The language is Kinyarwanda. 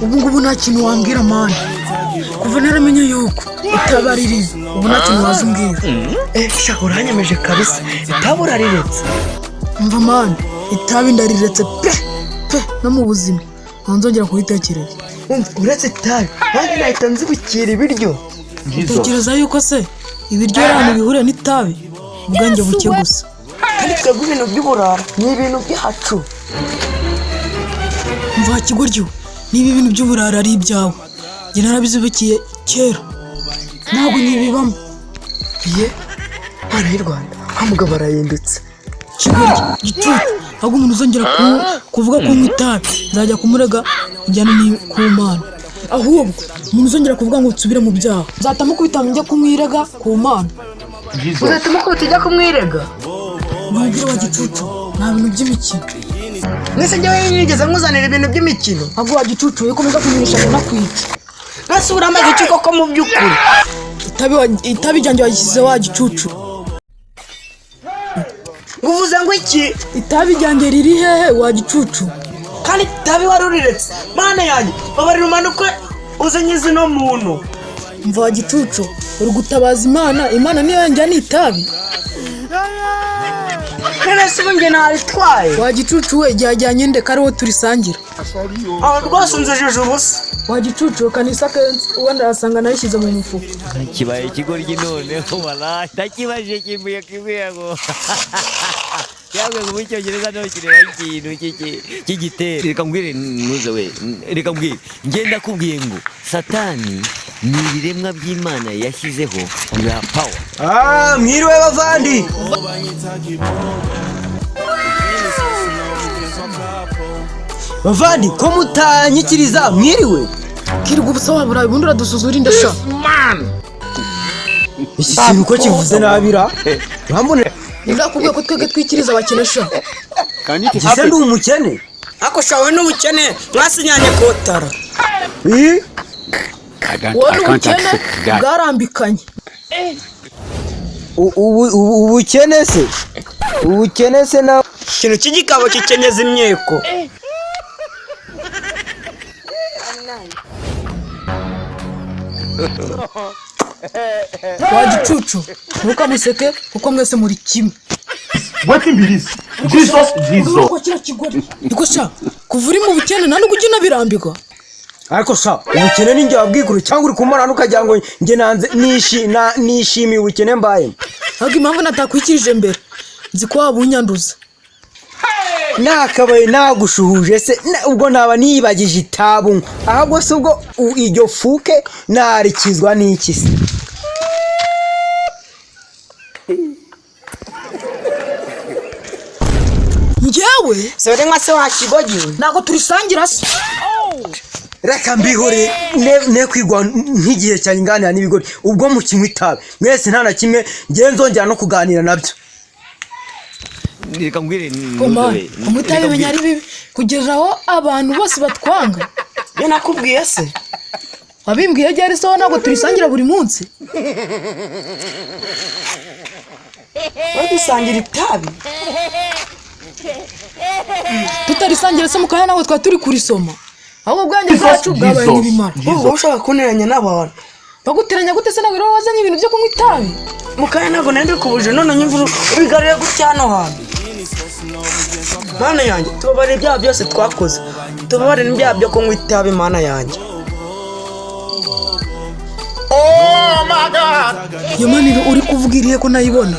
ubu ngubu nta kintu wambwira mani, kuva naramenye yuko itabi ari ribi, ubu nta kintu waza umbwira. Shaka uranyemeje kabisa, itabi urariretse? Umva mani, itabi ndariretse pe no mu buzima nzongera kuritekereza. Uretse itabi nanjye nahita nzibukira ibiryo. Utekereza yuko se ibiryo ari ahantu bihuriye n'itabi? Ubwanjye buke gusa. Kandi twebwe ibintu by'uburara ni ibintu byacu. Mva kigoryo, niba ibintu by'uburara ari ibyawe, njye narabizubikiye kera, ntabwo nyibibamo. Ye hano y'u Rwanda hamugabo arahindutse. Kigoryo gicucu, ahubwo umuntu uzongera kuvuga ko nywa itabi nzajya kumurega njyana ku Mana. Ahubwo umuntu uzongera kuvuga ngo nsubire mu byaha nzatamukubita njya kumwirega ku Mana. Uzatamukubita ujya kumwirega? Nubwire wa gicucu, nta bintu by'imikino. Mwese njyewe nigeze nkuzanira ibintu by'imikino? Ahubwo wa gicucu ukomeza kumenyesha ngo nakwica. Mbese uramaze iki koko mu by'ukuri? Itabi ryanjye wagishyize wa gicucu. Uvuze ngo iki? Itabi ryanjye riri hehe wa gicucu? Kandi itabi wari uriretse? Mana yanjye babarira umanuke uzanye zino muntu. Mva wa gicucu, uri gutabaza Imana niyo yanjye ni itabi. Nese bunge naritwaye. Wa gicucu we jyajyanye ndeka ariwo turisangira. Rwose nzejeje ubusa. Wa gicucu kanisa kenshi wenda asanga narishyize mu mufuka. Kibaye ikigoryi noneho wala ndakibaje kimbuye ngo yawe ngo mucyongereza no kireba ikintu kigitera. Reka mbwire nuze we, reka mbwire ngenda kubwiye ngo Satani ni ibiremwa by'Imana yashyizeho ya power. Mwiriwe bavandi. Bavandi ko mutanyikiriza mwiriwe? Kirwa ubusa wabura ubundi uradusuzura indasha. Iki kintu ko kivuze nabira? Urambone? Ndakubwiye ko twege twikiriza abakenesha. Gise ndi umukene? Ako shawe n'ubukene mwasinyanye kotara. Wowe n'ubukene bwarambikanye. Ubukene se? Ubukene se na kintu cy'igikabo kikenyeza imyeko. Wa gicucu, ntukamuseke kuko mwese muri kimwe. What imbirizi? Jesus. Niko sha, kuva uri mu bukene nta n'ubwo ugina birambirwa. Ariko sha, ubukene ni njye wabwiguru cyangwa uri kumara nukagira ngo njye nanze nishimiye ubukene mbaye. Ahubwo impamvu natakwikirije mbere, nzi ko wabunyanduza. Nakabaye nagushuhuje se ubwo ntaba niyibagije itabu. Ahubwo se ubwo iryo fuke narikizwa n'iki se? Njyewe sore nka se wakigogiwe ntago turisangira se. Reka mbihore ne kwigwa nk'igihe cyane nganira n'ibigori ubwo mu kimwe itabi mwese nta na kimwe ngiye nzongera no kuganira nabyo. Reka mbwire nuze umutaye menya ari bibi kugeza aho abantu bose batwanga. Ye nakubwiye se? Wabimbwiye ryari se ntago turisangira buri munsi? Dusangira itabi? Tutarisangira se mukanya nawe twa turi kurisoma. Ahubwo bwanjye bwacu bwabaye n'ibimara. Wowe ushaka kunteranya n'abantu. Baguteranya gute se nawe rero wazanye ibintu byo kunywa itabi? Mukanya ntago nende kubuje none nyimvuru ubigariye gutya hano hantu. Mana yanjye tubabare ibyaha byose twakoze. Tubabare n'ibyaha byo kunywa itabi mana yanjye. Oh my God! Yo mani uri kuvuga irihe ko nayibona?